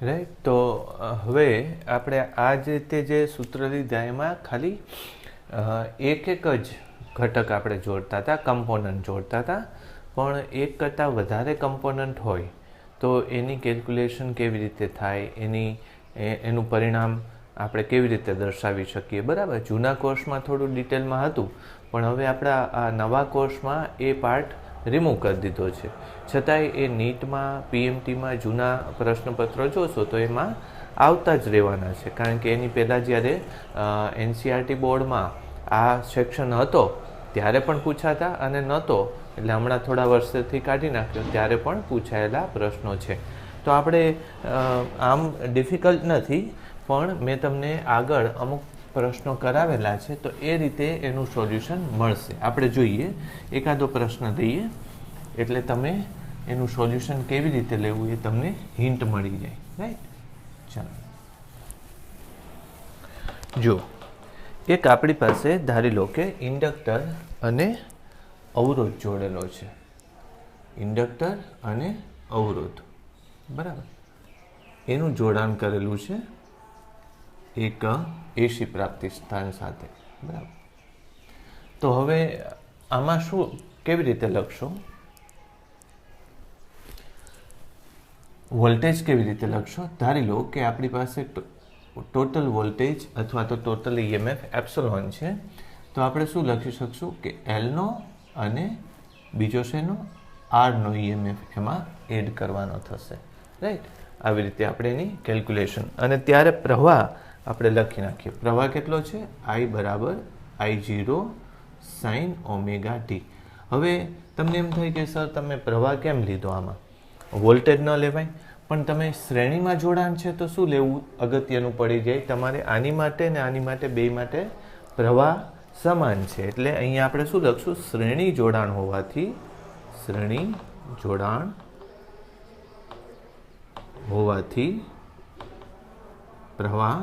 Right. તો હવે આપણે આ જ રીતે જે સૂત્ર લીધા એમાં ખાલી એક જ ઘટક આપણે જોડતા હતા, કમ્પોનન્ટ જોડતા હતા. પણ એક કરતાં વધારે કમ્પોનન્ટ હોય તો એની કેલ્ક્યુલેશન કેવી રીતે થાય, એનું પરિણામ આપણે કેવી રીતે દર્શાવી શકીએ. બરાબર, જૂના કોર્સમાં થોડું ડિટેલમાં હતું, પણ હવે આપણા આ નવા કોર્સમાં એ પાર્ટ રિમૂવ કરી દીધો છે. છતાંય એ નીટમાં, પીએમટીમાં જૂના પ્રશ્નપત્રો જોશો તો એમાં આવતા જ રહેવાના છે, કારણ કે એની પહેલાં જ્યારે એનસીઆરટી બોર્ડમાં આ સેક્શન હતો ત્યારે પણ પૂછાતા, અને નહોતો એટલે હમણાં થોડા વર્ષથી કાઢી નાખ્યો ત્યારે પણ પૂછાયેલા પ્રશ્નો છે. તો આપણે આમ ડિફિકલ્ટ નથી, પણ મેં તમને આગળ અમુક પ્રશ્નો કરાવેલા છે, તો એ રીતે એનું સોલ્યુશન મળશે. આપણે જોઈએ, એકાદો પ્રશ્ન દઈએ એટલે તમે એનું સોલ્યુશન કેવી રીતે લેવું એ તમને હિન્ટ મળી જાય. રાઈટ, ચાલો જો એક આપણી પાસે ધારી લો કે ઇન્ડક્ટર અને અવરોધ જોડેલો છે. ઇન્ડક્ટર અને અવરોધ, બરાબર, એનું જોડાણ કરેલું છે એક એસી પ્રાપ્તિ સ્થાન સાથે. બરાબર, તો હવે આમાં શું કેવી રીતે લખશો? વોલ્ટેજ કેવી રીતે લખશો? ધારી લો કે આપણી પાસે ટોટલ વોલ્ટેજ અથવા તો ટોટલ ઈએમએફ એપ્સિલોન છે. તો આપણે શું લખી શકશું કે એલનો અને બીજો શેનો આરનો ઈએમએફ એમાં એડ કરવાનો થશે. રાઈટ, આવી રીતે આપણે એની કેલ્ક્યુલેશન. અને ત્યારે પ્રવાહ આપણે લખી નાખીએ. પ્રવાહ કેટલો છે? I બરાબર I0 સાઇન ઓમેગા ટી. હવે તમને એમ થાય કે સર તમે પ્રવાહ કેમ લીધો? આમાં વોલ્ટેજ ન લેવાય, પણ તમે શ્રેણીમાં જોડાણ છે તો શું લેવું અગત્યનું પડી જાય. તમારે આની માટે ને આની માટે બે માટે પ્રવાહ સમાન છે, એટલે અહીંયા આપણે શું લખશું? શ્રેણી જોડાણ હોવાથી, શ્રેણી જોડાણ હોવાથી પ્રવાહ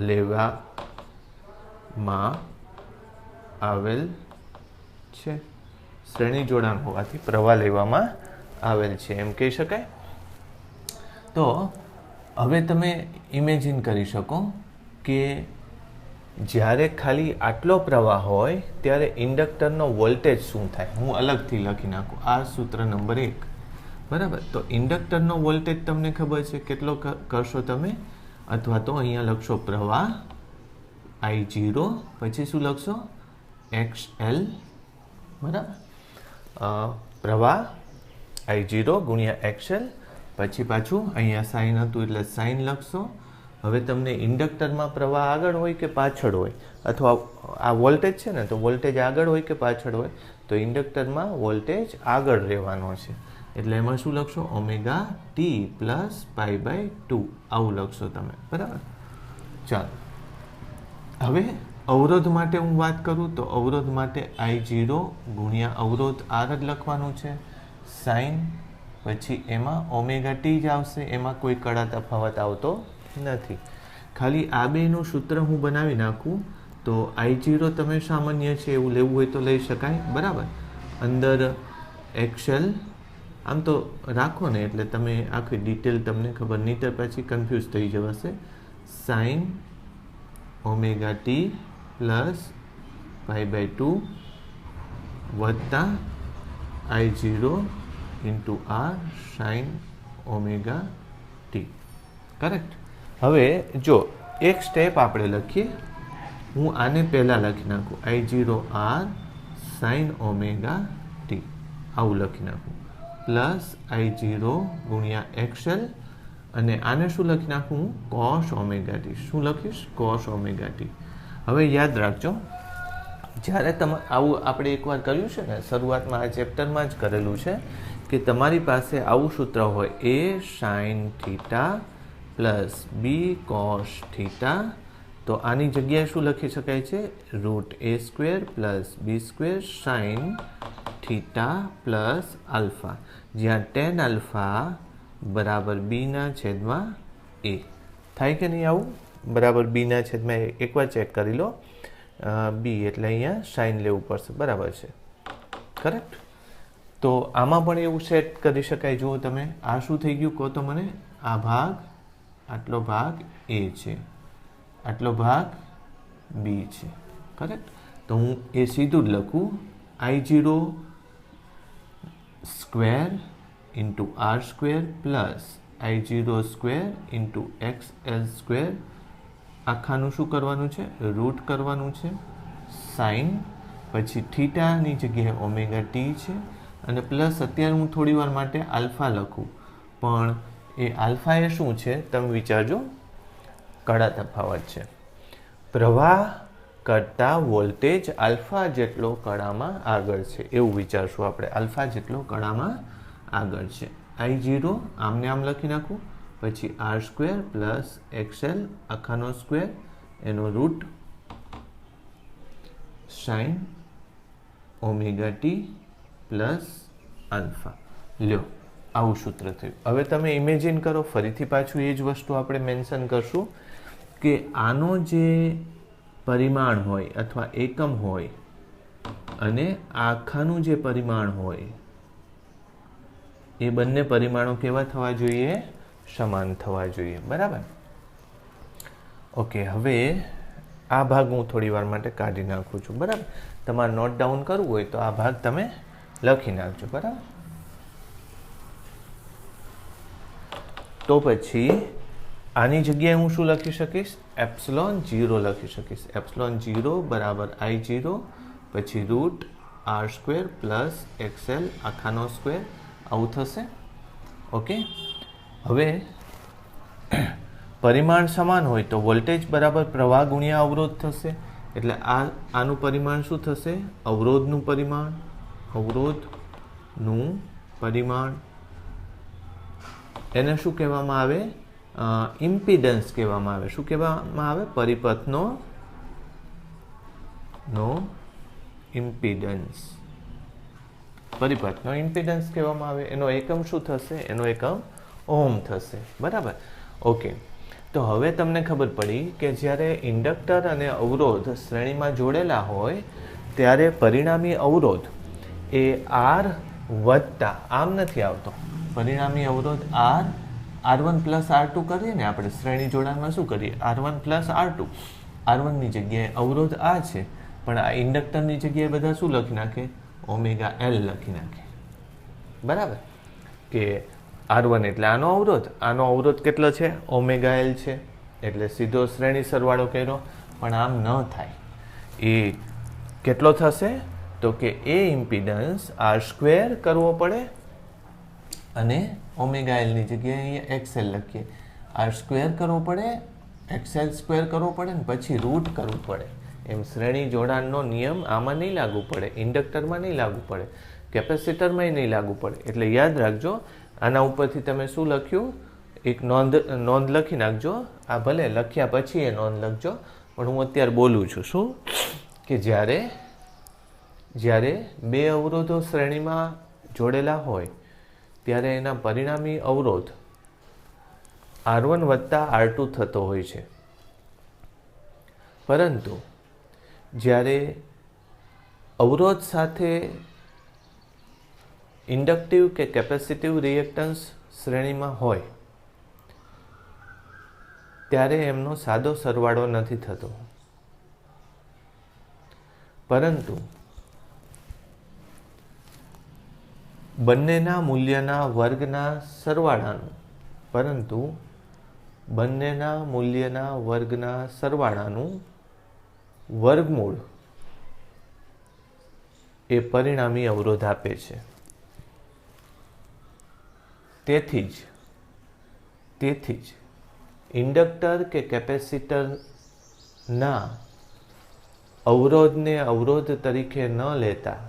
લેવામાં આવેલ છે. શ્રેણી જોડાણ હોવાથી પ્રવાહ લેવામાં આવેલ છે, એમ કહી શકાય. તો હવે તમે ઇમેજિન કરી શકો કે જ્યારે ખાલી આટલો પ્રવાહ હોય ત્યારે ઇન્ડક્ટરનો વોલ્ટેજ શું થાય. હું અલગથી લખી નાખું, આ સૂત્ર નંબર 1. બરાબર, તો ઇન્ડક્ટરનો વોલ્ટેજ તમને ખબર છે કેટલો કરશો તમે, અથવા તો અહીંયા લખશો પ્રવાહ I0, પછી શું લખશો? XL. બરાબર, પ્રવાહ I0 ગુણ્યા XL, પછી પાછું અહીંયા સાઇન હતું એટલે સાઇન લખશો. હવે તમને ઇન્ડક્ટરમાં પ્રવાહ આગળ હોય કે પાછળ હોય, અથવા આ વોલ્ટેજ છે ને, તો વોલ્ટેજ આગળ હોય કે પાછળ હોય, તો ઇન્ડક્ટરમાં વોલ્ટેજ આગળ રહેવાનો છે. એટલે એમાં શું લખશો? ઓમેગા ટી પ્લસ π/2 આવું લખશો તમે. બરાબર, ચાલો હવે અવરોધ માટે હું વાત કરું તો અવરોધ માટે I0 ગુણ્યા અવરોધ R જ લખવાનું છે, સાઇન, પછી એમાં ઓમેગા ટી જ આવશે, એમાં કોઈ કડા તફાવત આવતો નથી. ખાલી આ બેનું સૂત્ર હું બનાવી નાખું તો I0 તમે સામાન્ય છે એવું લેવું હોય તો લઈ શકાય. બરાબર, અંદર XL આમ તો રાખો ને એટલે તમે આખી ડિટેલ તમને ખબર, નહીંતર પછી કન્ફ્યુઝ થઈ જવાશે. સાઇન ઓમેગા ટી પ્લસ π/2 વત્તા I0 into R sign omega T. Correct. હવે જો એક સ્ટેપ આપણે લખીએ, હું આને પહેલાં લખી નાખું, I0 R sign omega T આવું લખી નાખું, પ્લસ I0 ગુણ્યા XL, અને આને શું લખી નાખું? Cos omega T. શું લખીશ? Cos omega T. હવે યાદ રાખજો, જ્યારે તમે આવું આપણે એકવાર કર્યું છે ને, શરૂઆતમાં આ ચેપ્ટરમાં જ કરેલું છે કે તમારી પાસે આવું સૂત્ર હોય A sine theta plus B cos theta, તો આની જગ્યાએ શું લખી શકાય છે? √A² plus B² sine theta plus alpha, જ્યાં tan આલ્ફા બરાબર B/A થાય કે નહીં? આવું બરાબર B/A, એકવાર ચેક કરી લો. બી એટલે અહીંયા સાઇન લેવું પડશે. બરાબર છે, કરેક્ટ. તો આમાં પણ એવું સેટ કરી શકાય. જુઓ તમે, આ શું થઈ ગયું કહો તો મને? આ ભાગ, આટલો ભાગ એ છે, આટલો ભાગ બી છે. કરેક્ટ? તો હું એ સીધું જ લખું, I0 square into R square plus I0 square into XL square, આખાનું શું કરવાનું છે? રૂટ કરવાનું છે. સાઇન, પછી થીટાની જગ્યાએ ઓમેગા ટી છે, અને પ્લસ અત્યારે હું થોડી વાર માટે આલ્ફા લખું, પણ એ આલ્ફા એ શું છે તમે વિચારજો, કડા તફાવત છે. પ્રવાહ કરતાં વોલ્ટેજ આલ્ફા જેટલો કડામાં આગળ છે, એવું વિચારશું આપણે. આલ્ફા જેટલો કડામાં આગળ છે. I0 આમને આમ લખી નાખું, પછી આર સ્ક્વેર પ્લસ XL આખાનો સ્ક્વેર, એનો root, sine omega T plus alpha. લ્યો, આવું સૂત્ર થયું. હવે તમે ઇમેજિન કરો, ફરીથી પાછું એ જ વસ્તુ આપણે મેન્શન કરશું કે આનો જે પરિમાણ હોય અથવા એકમ હોય અને આખાનું જે પરિમાણ હોય, એ બંને પરિમાણો કેવા થવા જોઈએ? સમાન થવા જોઈએ. બરાબર? ઓકે, હવે આ ભાગ હું થોડી વાર માટે કાઢી નાખું છું. બરાબર? તમારે નોટ ડાઉન કરવું હોય તો આ ભાગ તમે લખી નાખજો. બરાબર? તો પછી આની જગ્યાએ હું શું લખી શકીશ? એપ્સિલોન 0 લખી શકીશ. એપ્સિલોન 0 બરાબર I0 પછી root R square plus XL આખાનો સ્ક્વેર, આવું થશે. ઓકે, હવે પરિમાણ સમાન હોય તો વોલ્ટેજ બરાબર પ્રવાહ ગુણ્યા અવરોધ થશે. એટલે આનું પરિમાણ શું થશે? અવરોધનું પરિમાણ. અવરોધનું પરિમાણ એને શું કહેવામાં આવે? ઇમ્પિડન્સ કહેવામાં આવે. શું કહેવામાં આવે? પરિપથનો ઇમ્પિડન્સ. પરિપથનો ઇમ્પિડન્સ કહેવામાં આવે. એનો એકમ શું થશે? એનો એકમ ઓહમ થશે. બરાબર? ઓકે, તો હવે તમને ખબર પડી કે જ્યારે ઇન્ડક્ટર અને અવરોધ શ્રેણીમાં જોડેલા હોય ત્યારે પરિણામી અવરોધ એ R વત્તા, આમ નથી આવતો, પરિણામી અવરોધ R1 પ્લસ R2 કરીએ ને આપણે શ્રેણી જોડાણમાં શું કરીએ? R1 plus R2. R1ની જગ્યાએ અવરોધ આ છે, પણ આ ઇન્ડક્ટરની જગ્યાએ બધા શું લખી નાખે? ઓમેગા L લખી નાખે. બરાબર? કે R1 એટલે આનો અવરોધ કેટલો છે? ઓમેગા L છે. એટલે સીધો શ્રેણી સરવાળો કર્યો, પણ આમ ન થાય. એ કેટલો થશે? તો કે એ ઇમ્પિડન્સ આર સ્ક્વેર કરવો પડે અને ઓમેગા એલની જગ્યાએ અહીંયા XL લખીએ. આર સ્ક્વેર કરવો પડે, XL સ્ક્વેર કરવો પડે ને પછી રૂટ કરવું પડે. એમ શ્રેણી જોડાણનો નિયમ આમાં નહીં લાગુ પડે, ઇન્ડક્ટરમાં નહીં લાગુ પડે, કેપેસિટરમાં નહીં લાગુ પડે. એટલે યાદ રાખજો, આના ઉપરથી તમે શું લખ્યું? એક નોંધ લખી નાખજો. આ ભલે લખ્યા પછી એ નોંધ લખજો, પણ હું અત્યારે બોલું છું શું કે જ્યારે બે અવરોધો શ્રેણીમાં જોડેલા હોય ત્યારે એના પરિણામી અવરોધ R1 વત્તા R2 થતો હોય છે. પરંતુ જ્યારે અવરોધ સાથે ઇન્ડક્ટિવ કે કેપેસિટિવ રિએક્ટન્સ શ્રેણીમાં હોય ત્યારે એમનો સાદો સરવાળો નથી થતો, પરંતુ બંનેના મૂલ્યના વર્ગના સરવાળાનું વર્ગમૂળ એ પરિણામી અવરોધ આપે છે. તેથી જ ઇન્ડક્ટર કે કેપેસિટરના અવરોધને અવરોધ તરીકે ન લેતા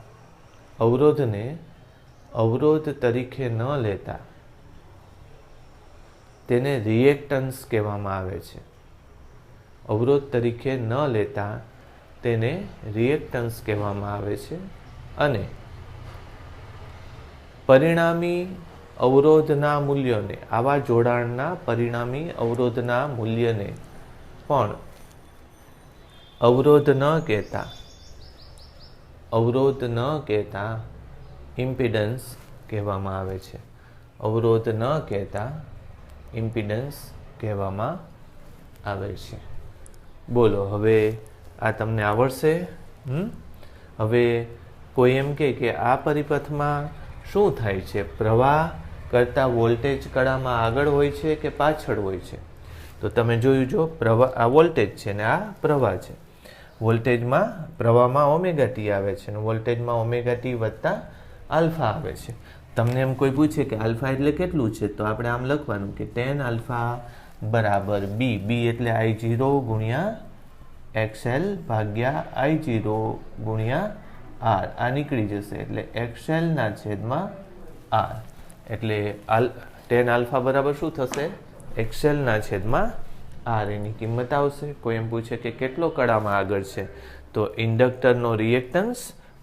તેને રિએક્ટન્સ કહેવામાં આવે છે. અવરોધ તરીકે ન લેતા તેને રિએક્ટન્સ કહેવામાં આવે છે. અને પરિણામી અવરોધના મૂલ્યોને, આવા જોડાણના પરિણામી અવરોધના મૂલ્યને પણ અવરોધ ન કહેતા ઇમ્પિડન્સ કહેવામાં આવે છે. અવરોધ ન કહેતા ઇમ્પિડન્સ કહેવામાં આવે છે. બોલો, હવે આ તમને આવડશે? હવે કોઈ એમ કે આ પરિપથમાં શું થાય છે? પ્રવાહ કરતાં વોલ્ટેજ કડામાં આગળ હોય છે કે પાછળ હોય છે? તો તમે જોયું, જો પ્રવાહ, આ વોલ્ટેજ છે ને આ પ્રવાહ છે. વોલ્ટેજમાં, પ્રવાહમાં ઓમેગા ટી આવે છે અને વોલ્ટેજમાં ઓમેગા ટી વત્તા આલ્ફા આવે છે. તમને એમ કોઈ પૂછે કે આલ્ફા એટલે કેટલું છે, તો આપણે આમ લખવાનું કે ટેન આલ્ફા બરાબર બી. બી એટલે I0 ગુણ્યા XL ભાગ્યા I0 ગુણ્યા R. આ નીકળી જશે એટલે XL ના છેદમાં R. એટલે ટેન આલ્ફા બરાબર શું થશે? XL ના છેદમાં R એની કિંમત આવશે. કોઈ એમ પૂછે કે કેટલો કડામાં આગળ છે, તો ઇન્ડક્ટરનો રિએક્ટન્સ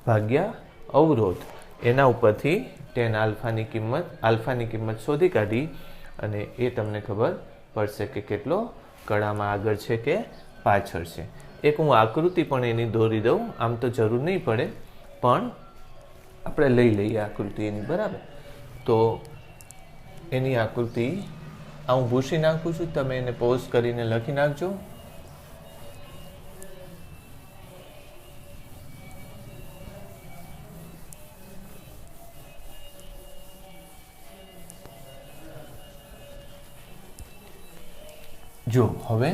ભાગ્યા અવરોધ, એના ઉપરથી ટેન આલ્ફાની કિંમત શોધી કાઢી અને એ તમને ખબર પડશે કે કેટલો કડામાં આગળ છે કે પાછળ છે. એક હું આકૃતિ પણ એની દોરી દઉં, આમ તો જરૂર નહીં પડે પણ આપણે લઈ લઈએ આકૃતિ એની, બરાબર? તો એની આકૃતિ હું ભૂસી નાખું છું, તમે એને પોઝ કરીને લખી નાખજો. જો હવે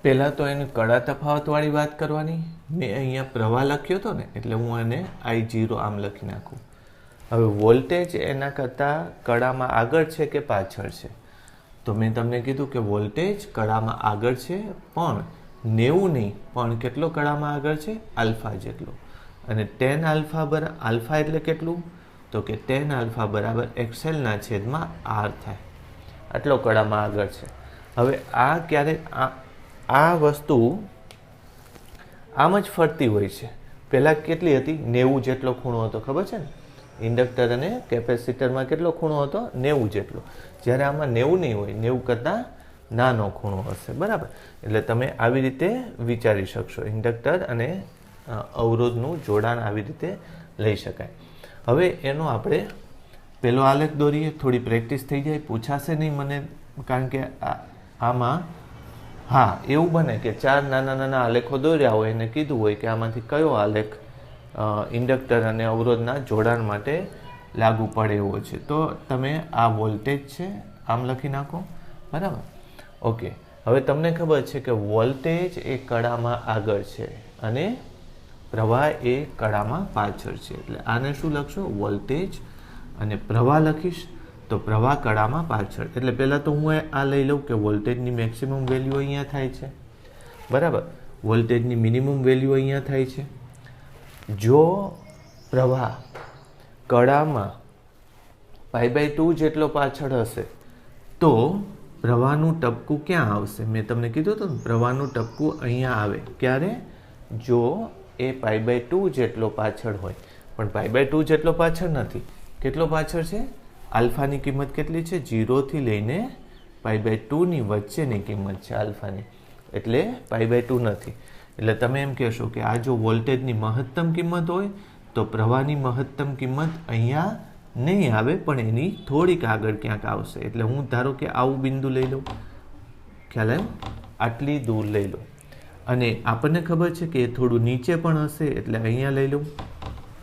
પહેલાં તો એની કડા તફાવતવાળી વાત કરવાની. મેં અહીંયા પ્રવાહ લખ્યો હતો ને, એટલે હું એને I0 આમ લખી નાખું. હવે વોલ્ટેજ એના કરતાં કડામાં આગળ છે કે પાછળ છે? તો મેં તમને કીધું કે વોલ્ટેજ કડામાં આગળ છે, પણ 90 નહીં, પણ કેટલો કડામાં આગળ છે? આલ્ફા જેટલો. અને ટેન આલ્ફા આલ્ફા એટલે કેટલું? તો કે ટેન આલ્ફા બરાબર XL ના છેદમાં R થાય. આટલો કડામાં આગળ છે. હવે આ ક્યારેક આ વસ્તુ આમ જ ફરતી હોય છે. પહેલાં કેટલી હતી? 90 જેટલો ખૂણો હતો, ખબર છે ને? ઇન્ડક્ટર અને કેપેસિટરમાં કેટલો ખૂણો હતો? 90 જેટલો. જ્યારે આમાં 90 નહીં હોય, 90 કરતાં નાનો ખૂણો હશે, બરાબર? એટલે તમે આવી રીતે વિચારી શકશો. ઇન્ડક્ટર અને અવરોધનું જોડાણ આવી રીતે લઈ શકાય. હવે એનો આપણે પહેલો આલેખ દોરીએ. થોડી પ્રેક્ટિસ થઈ જાય, પૂછાશે નહીં મને, કારણ કે આમાં હા એવું બને કે 4 નાના નાના આલેખો દોર્યા હોય અને કીધું હોય કે આમાંથી કયો આલેખ ઇન્ડક્ટર અને અવરોધના જોડાણ માટે લાગુ પડે એવો છે. તો તમે આ વોલ્ટેજ છે આમ લખી નાખો, બરાબર? ઓકે, હવે તમને ખબર છે કે વોલ્ટેજ એ કડામાં આગળ છે અને પ્રવાહ એ કડામાં પાછળ છે. એટલે આને શું લખશો? વોલ્ટેજ, અને પ્રવાહ લખીશ તો પ્રવાહ કડામાં પાછળ. એટલે પહેલાં તો હું આ લઈ લઉં કે વોલ્ટેજની મેક્સિમમ વેલ્યુ અહીંયા થાય છે, બરાબર? વોલ્ટેજની મિનિમમ વેલ્યુ અહીંયા થાય છે. જો પ્રવાહ કડામાં π/2 જેટલો પાછળ હશે તો પ્રવાહનું ટપકું ક્યાં આવશે? મેં તમને કીધું હતું ને, પ્રવાહનું ટપકું અહીંયા આવે. ક્યારે? જો એ π/2 જેટલો પાછળ હોય. પણ π/2 જેટલો પાછળ નથી. કેટલો પાછળ છે? આલ્ફાની કિંમત કેટલી છે? 0 થી લઈને π/2 ની વચ્ચેની કિંમત છે આલ્ફાની. એટલે π/2 નથી. એટલે તમે એમ કહેશો કે આ જો વોલ્ટેજની મહત્તમ કિંમત હોય તો પ્રવાહની મહત્તમ કિંમત અહીંયા નહીં આવે, પણ એની થોડીક આગળ ક્યાંક આવશે. એટલે હું ધારો કે આવું બિંદુ લઈ લઉં, ખ્યાલ આવ્યો? આટલી દૂર લઈ લો, અને આપણને ખબર છે કે એ થોડું નીચે પણ હશે, એટલે અહીંયા લઈ લઉં.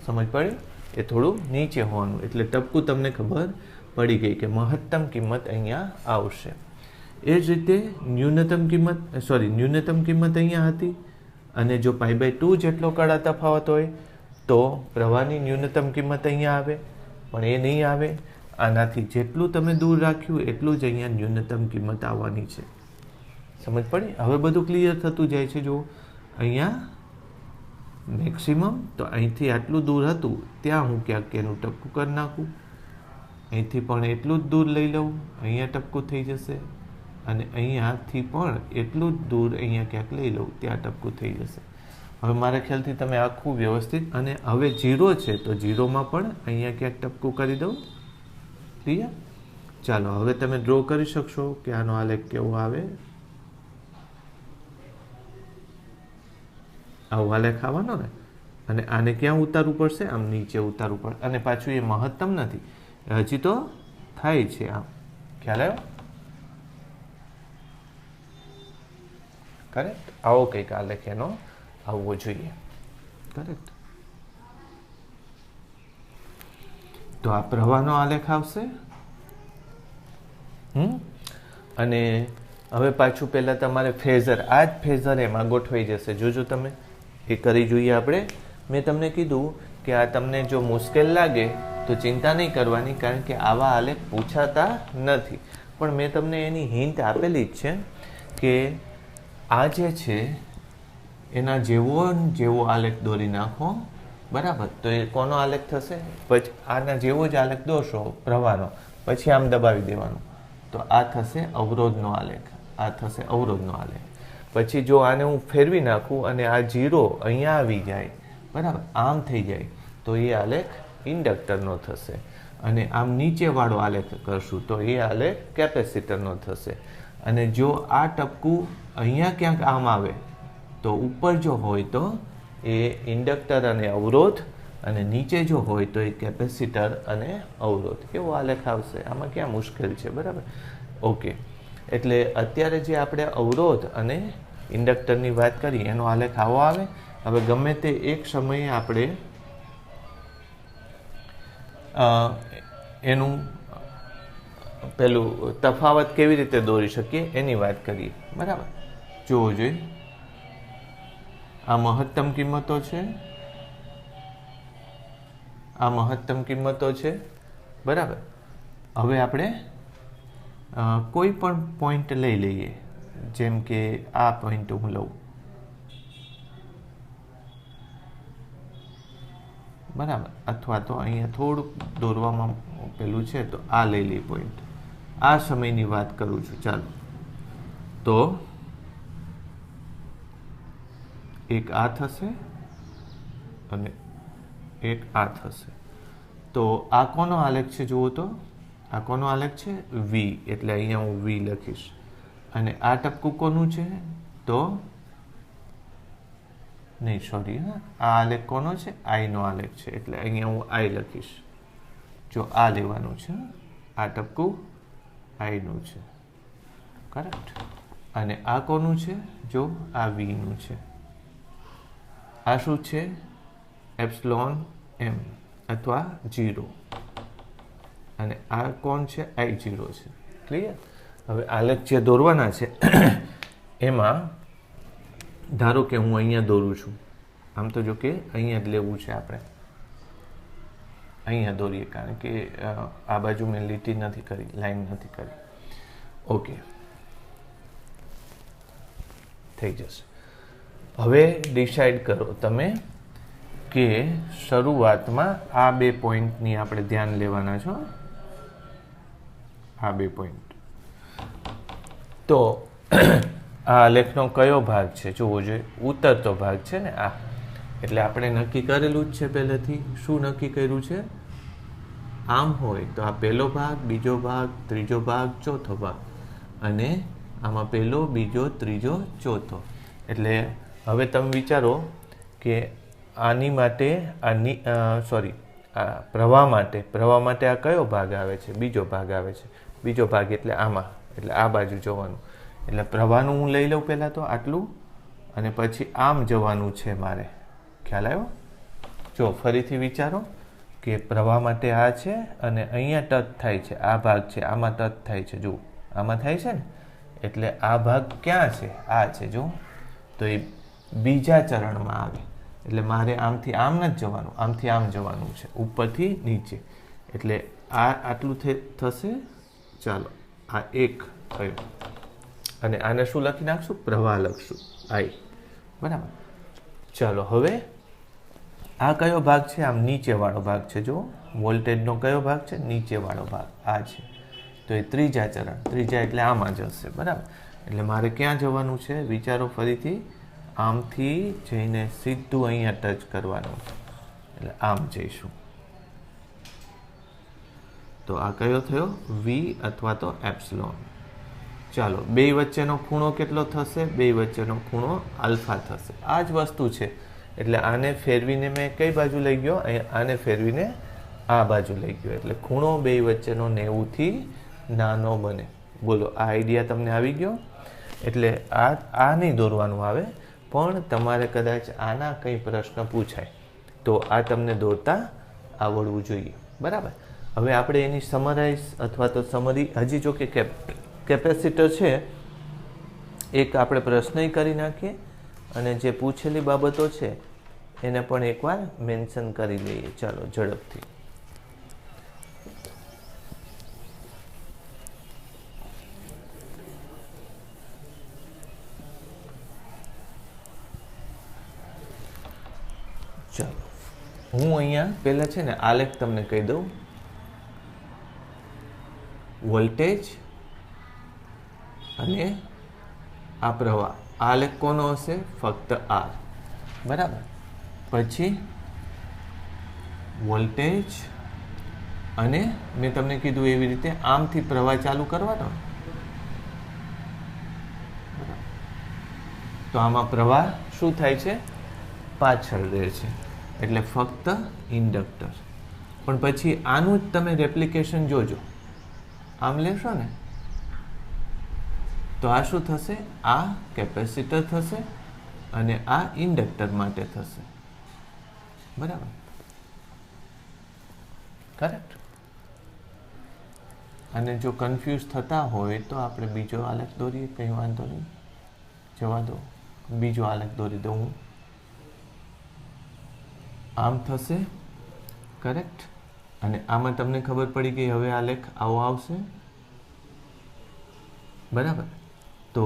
સમજ પડી? એ થોડું નીચે હોવાનું, એટલે ટપકું તમને ખબર પડી ગઈ કે મહત્તમ કિંમત અહીંયા આવશે. એ જ રીતે ન્યૂનતમ કિંમત અહીંયા હતી, અને જો π/2 જેટલો કડા તફાવત હોય તો પ્રવાહની ન્યૂનતમ કિંમત અહીંયા આવે, પણ એ નહીં આવે. આનાથી જેટલું તમે દૂર રાખ્યું એટલું જ અહીંયા ન્યૂનતમ કિંમત આવવાની છે. સમજ પડી? હવે બધું ક્લિયર થતું જાય છે. જો અહીંયા મેક્સિમમ, તો અહીંથી આટલું દૂર હતું ત્યાં હું ક્યાંક એનું ટપકું કરી નાખું. અહીંથી પણ એટલું જ દૂર લઈ લઉં, અહીંયા ટપકું થઈ જશે. અને અહીંયાથી પણ એટલું જ દૂર અહીંયા ક્યાંક લઈ લઉં, ત્યાં ટપકું થઈ જશે. હવે મારા ખ્યાલથી તમે આખું વ્યવસ્થિત, અને હવે 0 છે તો 0માં પણ અહીંયા ક્યાંક ટપકું કરી દઉં. ક્લિયર? ચાલો હવે તમે ડ્રો કરી શકશો કે આનો આલેખ કેવો આવે. આવું આલેખ આવવાનો ને, અને આને ક્યાં ઉતારવું પડશે? આમ નીચે ઉતારવું પડે. અને પાછું એ મહત્તમ નથી, હજી તો થાય છે. આમ ખ્યાલ આવ્યો? કરેક્ટ. આવો કંઈક આલેખ એનો આવવો જોઈએ. કરેક્ટ. તો આ પ્રવાહનો આલેખ આવશે. અને હવે પાછું પહેલાં તમારે ફેઝર, આ જ ફેઝર એમાં ગોઠવાઈ જશે. જોજો તમે, એ કરી જોઈએ આપણે. મેં તમને કીધું કે આ તમને જો મુશ્કેલ લાગે તો ચિંતા નહીં કરવાની, કારણ કે આવા આલેખ પૂછાતા નથી. પણ મેં તમને એની હિન્ટ આપેલી જ છે કે આ જે છે એના જેવો આલેખ દોરી નાખો, બરાબર? તો એ કોનો આલેખ થશે? પછી આના જેવો જ આલેખ દોરશો પ્રવાહનો, પછી આમ દબાવી દેવાનું, તો આ થશે અવરોધનો આલેખ. આ થશે અવરોધનો આલેખ. પછી જો આને હું ફેરવી નાખું અને આ 0 અહીંયા આવી જાય, બરાબર, આમ થઈ જાય, તો એ આલેખ ઇન્ડક્ટરનો થશે. અને આમ નીચેવાળો આલેખ કરશું તો એ આલેખ કેપેસિટરનો થશે. અને જો આ ટપકું અહીંયા ક્યાંક આમ આવે તો ઉપર જો હોય તો એ ઇન્ડક્ટર અને અવરોધ, અને નીચે જો હોય તો એ કેપેસિટર અને અવરોધ. કેવો આલેખ આવશે? આમાં ક્યાં મુશ્કેલ છે, બરાબર? ઓકે. એટલે અત્યારે જે આપણે અવરોધ અને ઇન્ડક્ટરની વાત કરી એનો આલેખ આવો આવે. હવે ગમે તે એક સમયે આપણે એનું પેલું તફાવત કેવી રીતે દોરી શકીએ એની વાત કરીએ, બરાબર? જોવો જોઈએ. આ મહત્તમ કિંમતો છે, આ મહત્તમ કિંમતો છે, બરાબર? હવે આપણે કોઈ પણ પોઈન્ટ લઈ લઈએ, જેમ કે આ પોઈન્ટ હું લઉં, બરાબર? અથવા તો અહીંયા થોડુંક દોરવામાં પેલું છે તો આ લઈ લઈએ પોઈન્ટ. આ સમયની વાત કરું છું. ચાલો, તો એક આ થશે અને એક આ થશે. તો આ કોનો આલેખ છે? જુઓ તો, આ કોનો આલેખ છે? V. એટલે અહીંયા હું V લખીશ. અને આ ટપકું કોનું છે? તો નહીં, સોરી, હા, આ આલેખ કોનો છે? I નો આલેખ છે. એટલે અહીંયા હું I લખીશ. જો આ લેવાનું છે, આ ટપકું I નું છે, કરેક્ટ? અને આ કોનું છે? જો આ V નું છે. આ શું છે? એપ્સિલોન m અથવા 0. અને આ કોણ છે? I0 છે. ક્લિયર? હવે આલેખ જે દોરવાના છે એમાં ધારો કે હું અહીંયા દોરું છું. આમ તો જો કે અહીંયા જ લેવું છે આપણે, અહીંયા દોરીએ, કારણ કે આ બાજુ મેં લીટી નથી કરી, લાઈન નથી કરી. ઓકે, થઈ જશે. હવે ડિસાઈડ કરો તમે કે શરૂઆતમાં આ બે પોઈન્ટની આપણે ધ્યાન લેવાના છો. આ બે પોઈન્ટ. તો આ આલેખનો કયો ભાગ છે જોવો જોઈએ? ઉતરતો ભાગ છે ને આ. એટલે આપણે નક્કી કરેલું જ છે પહેલેથી. શું નક્કી કર્યું છે? આમ હોય તો આ પહેલો ભાગ, બીજો ભાગ, ત્રીજો ભાગ, ચોથો ભાગ. અને આમાં પહેલો, બીજો, ત્રીજો, ચોથો. એટલે હવે તમે વિચારો કે આની માટે આ પ્રવાહ માટે આ કયો ભાગ આવે છે? બીજો ભાગ આવે છે. બીજો ભાગ એટલે આમાં, એટલે આ બાજુ જવાનું. એટલે પ્રવાહનું હું લઈ લઉં પહેલાં તો આટલું, અને પછી આમ જવાનું છે મારે. ખ્યાલ આવ્યો? જો ફરીથી વિચારો કે પ્રવાહ માટે આ છે અને અહીંયા ટચ થાય છે, આ ભાગ છે, આમાં ટચ થાય છે. જો આમાં થાય છે ને, એટલે આ ભાગ ક્યાં છે? આ છે. જો તો એ બીજા ચરણમાં આવે. એટલે મારે આમથી આમ નથી જવાનું, આમથી આમ જવાનું છે, ઉપરથી નીચે. એટલે આ આટલું થશે. ચાલો, આ એક થયું. અને આને શું લખી નાખશું? પ્રવાહ લખશું, I. બરાબર? ચાલો, હવે આ કયો ભાગ છે? આમ નીચેવાળો ભાગ છે. જો વોલ્ટેજનો કયો ભાગ છે? નીચેવાળો ભાગ આ છે. તો એ ત્રીજા ચરણ, ત્રીજા એટલે આમાં જશે. બરાબર? એટલે મારે ક્યાં જવાનું છે? વિચારો ફરીથી. આમથી જઈને સીધું અહીંયા ટચ કરવાનું, એટલે આમ જઈશું. તો આ કયો થયો? V અથવા તો એપ્સિલોન. ચાલો, બે વચ્ચેનો ખૂણો કેટલો થશે? બે વચ્ચેનો ખૂણો આલ્ફા થશે. આ જ વસ્તુ છે. એટલે આને ફેરવીને મેં કઈ બાજુ લઈ ગયો, આને ફેરવીને આ બાજુ લઈ ગયો, એટલે ખૂણો બે વચ્ચેનો 90 થી નાનો બને. બોલો, આ આઈડિયા તમને આવી ગયો? એટલે આ નહીં દોરવાનું આવે, પણ તમારે કદાચ આના કંઈ પ્રશ્ન પૂછાય તો આ તમને દોરતા આવડવું જોઈએ. બરાબર. હવે આપણે એની સમરાઇઝ અથવા તો સમરી, હજી જો કે કેપેસિટર છે એક આપણે પ્રશ્ન કરી નાખીએ અને જે પૂછેલી બાબતો છે એને પણ એકવાર મેન્શન કરી લઈએ. ચાલો ઝડપથી. ચાલો, હું અહીંયા પહેલા છે ને આલેખ તમને કહી દઉં. વોલ્ટેજ અને આ પ્રવાહ, આલેખ કોનો હશે? ફક્ત આર. બરાબર. પછી વોલ્ટેજ અને મેં તમને કીધું એવી રીતે આમથી પ્રવાહ ચાલુ કરવાનો, તો આમાં પ્રવાહ શું થાય છે? પાછળ રહે છે, એટલે ફક્ત ઇન્ડક્ટર. પણ પછી આનું જ તમે રેપ્લિકેશન જોજો. આમ લેશો ને તો આ શું થશે? આ કેપેસિટર થશે અને આ ઇન્ડક્ટર માટે થશે. બરાબર, કરેક્ટ. અને જો કન્ફ્યુઝ થતા હોય તો આપણે બીજો આલેખ દોરીએ, કંઈ વાંધો નહીં, જવા દો. બીજો આલેખ દોરી દઉં હું. આમ થશે, કરેક્ટ. અને આમાં તમને ખબર પડી ગઈ, હવે આલેખ આવો આવશે. બરાબર. તો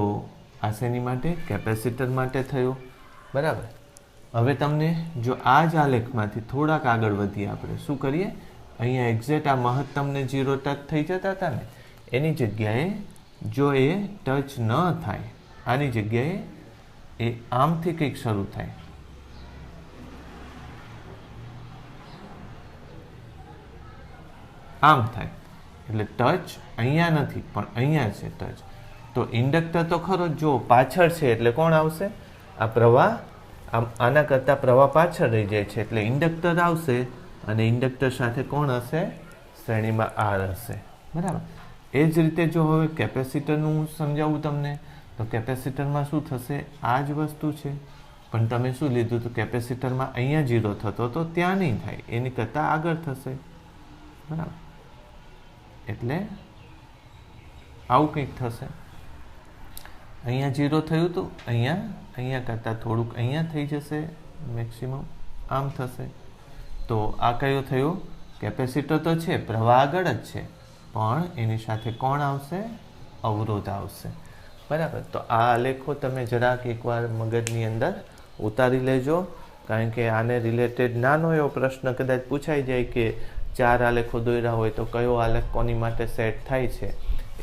આ શેની માટે? કેપેસિટર માટે થયો. બરાબર. હવે તમને જો આ જ આલેખમાંથી થોડાક આગળ વધીએ, આપણે શું કરીએ? અહીંયા એક્ઝેક્ટ આ મહત્તમને 0 ટચ થઈ જતા હતા ને, એની જગ્યાએ જો એ ટચ ન થાય, આની જગ્યાએ એ આમથી કંઈક શરૂ થાય. આમ થાય એટલે ટચ અહીંયા નથી પણ અહીંયા છે ટચ. તો ઇન્ડક્ટર તો ખરો જ, જો પાછળ છે એટલે કોણ આવશે? આ પ્રવાહ આના કરતાં પ્રવાહ પાછળ રહી જાય છે એટલે ઇન્ડક્ટર આવશે અને ઇન્ડક્ટર સાથે કોણ હશે? શ્રેણીમાં આર હશે. બરાબર. એ જ રીતે જો હવે કેપેસિટરનું સમજાવું તમને, તો કેપેસિટરમાં શું થશે? આ જ વસ્તુ છે, પણ તમે શું લીધું? તો કેપેસિટરમાં અહીંયા 0 થતો તો ત્યાં નહીં થાય, એની કરતાં આગળ થશે. બરાબર. એટલે આવું કંઈક થશે. અહીંયા 0 થયું હતું, અહીંયા કરતાં થોડુંક અહીંયા થઈ જશે મેક્સિમમ, આમ થશે. તો આ કયો થયો? કેપેસિટર તો છે, પ્રવાહ આગળ જ છે, પણ એની સાથે કોણ આવશે? અવરોધ આવશે. બરાબર. તો આ આલેખો તમે જરાક એકવાર મગજની અંદર ઉતારી લેજો, કારણ કે આને રિલેટેડ નાનો એવો પ્રશ્ન કદાચ પૂછાઈ જાય કે 4 આલેખો દોર્યા હોય તો કયો આલેખ કોની માટે સેટ થાય છે,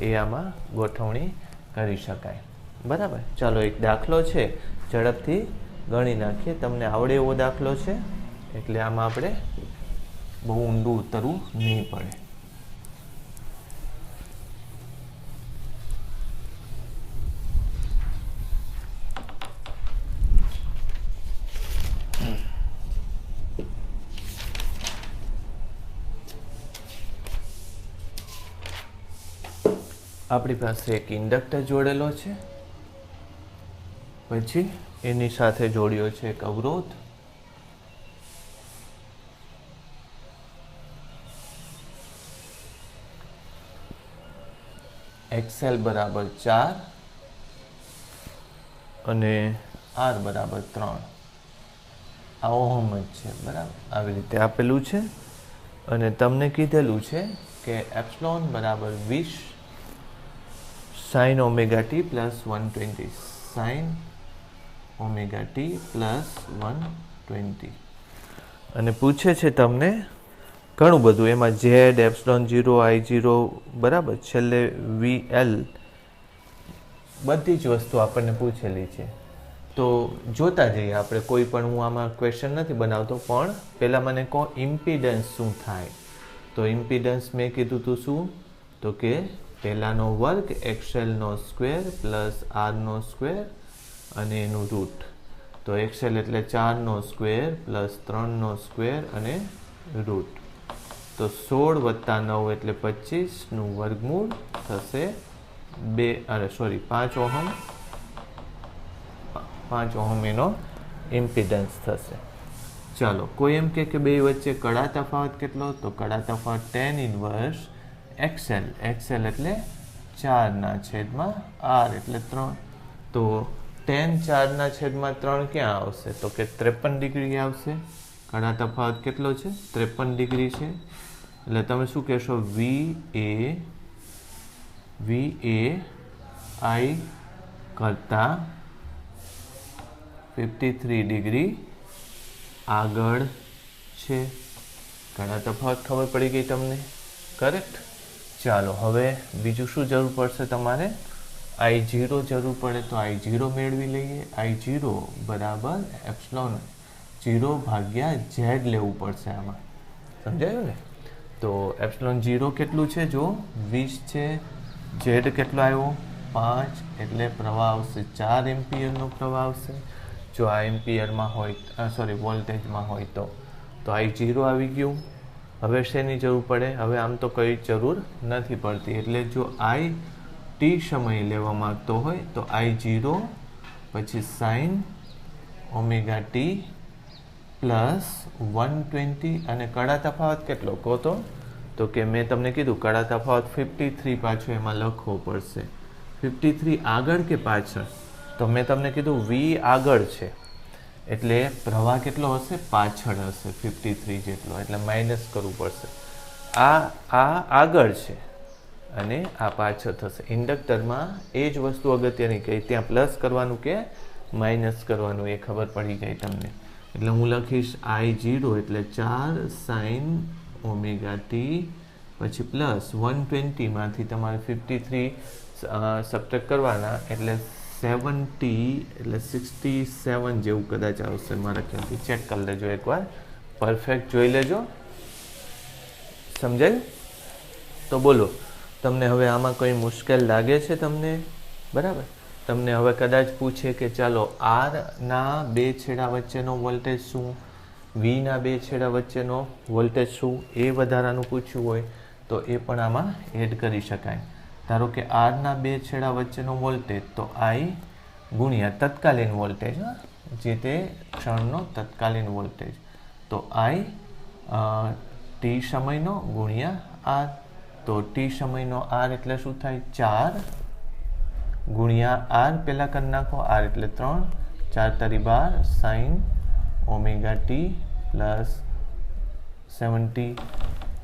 એ આમાં ગોઠવણી કરી શકાય. બરાબર. ચાલો, એક દાખલો છે, ઝડપથી ગણી નાખીએ. તમને આવડે એવો દાખલો છે એટલે આમાં આપણે બહુ ઊંડું ઉતરવું નહીં પડે. આપણી પાસે એક ઇન્ડક્ટર જોડેલો છે, પછી એની સાથે જોડ્યો છે એક અવરોધ, XL બરાબર 4 અને R બરાબર 3. આ ઓહમ જ છે. બરાબર. આવી રીતે આપેલું છે અને તમને કીધેલું છે કે એપ્સિલોન બરાબર 20 sin omega t plus 120, sin omega t plus 120. અને પૂછે છે તમને ઘણું બધું, એમાં Z, એપ્સિલોન 0, I0, બરાબર, છેલ્લે VL, બધી જ વસ્તુ આપણને પૂછેલી છે. તો જોતા જઈએ આપણે. કોઈ પણ હું આમાં ક્વેશ્ચન નથી બનાવતો, પણ પહેલાં મને કહો ઇમ્પિડન્સ શું થાય. તો ઇમ્પિડન્સ મેં કીધું હતું શું? તો કે પહેલાનો વર્ગ XL નો સ્ક્વેર પ્લસ R નો સ્ક્વેર અને એનું રૂટ. તો એક્સએલ એટલે 4નો સ્ક્વેર પ્લસ 3નો સ્ક્વેર અને રૂટ. તો 16 વત્તા 9 એટલે 25નું વર્ગમૂળ થશે 5 ઓહમ. 5 ઓહમ એનો ઇમ્પિડન્સ થશે. ચાલો, કોઈ એમ કે બે વચ્ચે કડા તફાવત કેટલો? તો કડા તફાવત tan ઇન્વર્સ એક્સએલ. એક્સએલ એટલે 4/r એટલે 3. તો tan 4/3 ક્યાં આવશે? તો કે 53 ડિગ્રી આવશે. કડા તફાવત કેટલો છે? 53 ડિગ્રી છે. એટલે તમે શું કહેશો? VAI કરતા 53 ડિગ્રી આગળ છે. ઘણા તફાવત ખબર પડી ગઈ તમને? કરેક્ટ. ચાલો, હવે બીજું શું જરૂર પડશે તમારે? I0 જરૂર પડે. તો I0 મેળવી લઈએ. I0 બરાબર ε0 ભાગ્યા Z લેવું પડશે આમાં. સમજાયું ને? તો ε0 કેટલું છે? જો 20 છે. Z કેટલો આવ્યો? 5. એટલે પ્રવાહ આવશે 4 એમ્પિયરનો પ્રવાહ આવશે. જો આ એમ્પિયરમાં હોય, વોલ્ટેજમાં હોય તો I0 આવી ગયું. હવે શેની જરૂર પડે? હવે આમ તો કઈ જરૂર નથી પડતી. એટલે જો t સમય લેવા માંગતો હોય તો I0 પછી sin ωt પ્લસ 120. અને કડા તફાવત કેટલો કહો તો કે મેં તમને કીધું કડા તફાવત 53 પાછો એમાં લખવો પડશે. 53 આગળ કે પાછળ? તો મેં તમને કીધું V આગળ છે એટલે પ્રવાહ કેટલો હશે? પાછળ હશે 53 જેટલો. એટલે માઇનસ કરવું પડશે. આ આગળ છે અને આ પાછળ થશે. ઇન્ડક્ટરમાં એ જ વસ્તુ અગત્યની કહી, ત્યાં પ્લસ કરવાનું કે માઇનસ કરવાનું એ ખબર પડી જાય તમને. એટલે હું લખીશ I0 એટલે 4 sin ωt પછી પ્લસ 120માંથી તમારે 53 સબટ્રેક્ટ કરવાના એટલે 70 એટલે 67 જેવું કદાચ આવશે મારા ખ્યાલથી. ચેક કરી લેજો એકવાર, પરફેક્ટ જોઈ લેજો. સમજાયું? તો બોલો, તમને હવે આમાં કોઈ મુશ્કેલ લાગે છે તમને? બરાબર. તમને હવે કદાચ પૂછે કે ચાલો R ના બે છેડા વચ્ચેનો વોલ્ટેજ શું, V ના બે છેડા વચ્ચેનો વોલ્ટેજ શું, એ વધારાનું પૂછ્યું હોય તો એ પણ આમાં એડ કરી શકાય. ધારો કે R ના બે છેડા વચ્ચેનો વોલ્ટેજ તો I ગુણ્યા તત્કાલીન વોલ્ટેજ, જે તે ક્ષણનો તત્કાલીન વોલ્ટેજ, તો I t સમયનો ગુણ્યા R. તો t સમયનો R એટલે શું થાય? 4 ગુણ્યા R પહેલાં કરી નાખો. R એટલે 3, 4 તારી 12 sin ωt પ્લસ 70.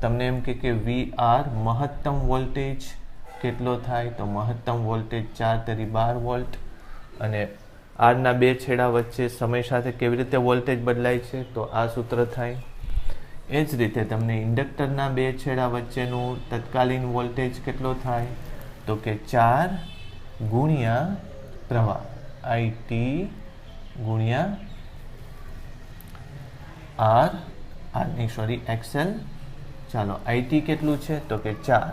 તમને એમ કે VR મહત્તમ વોલ્ટેજ કેટલો થાય? તો મહત્તમ વોલ્ટેજ 4 તારી 12 વોલ્ટ. અને આરના બે છેડા વચ્ચે સમય સાથે કેવી રીતે વોલ્ટેજ બદલાય છે? તો આ સૂત્ર થાય. એ જ રીતે તમને ઇન્ડક્ટરના બે છેડા વચ્ચેનું તત્કાલીન વોલ્ટેજ કેટલો થાય? તો કે 4 ગુણ્યા પ્રવાહ IT ગુણ્યા XL. ચાલો, IT કેટલું છે? તો કે 4.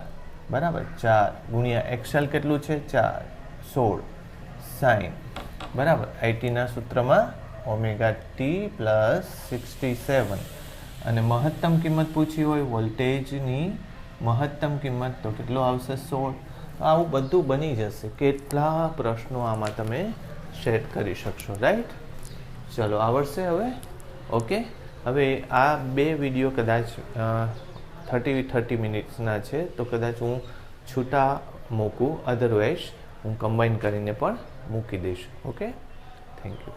બરાબર. 4 ગુણ્યા XL કેટલું છે? 4, 16 sin. બરાબર. ITના સૂત્રમાં ωt પ્લસ 67. અને મહત્તમ કિંમત પૂછી હોય વોલ્ટેજની મહત્તમ કિંમત તો કેટલો આવશે? 16. આવું બધું બની જશે. કેટલા પ્રશ્નો આમાં તમે સેટ કરી શકશો. રાઈટ? ચલો, આવડશે હવે? ઓકે. હવે આ બે વિડીયો કદાચ 30 મિનિટ્સના છે તો કદાચ હું છૂટા મૂકું, અધરવાઇઝ હું કમ્બાઈન કરીને પણ મૂકી દઈશ. Okay, thank you.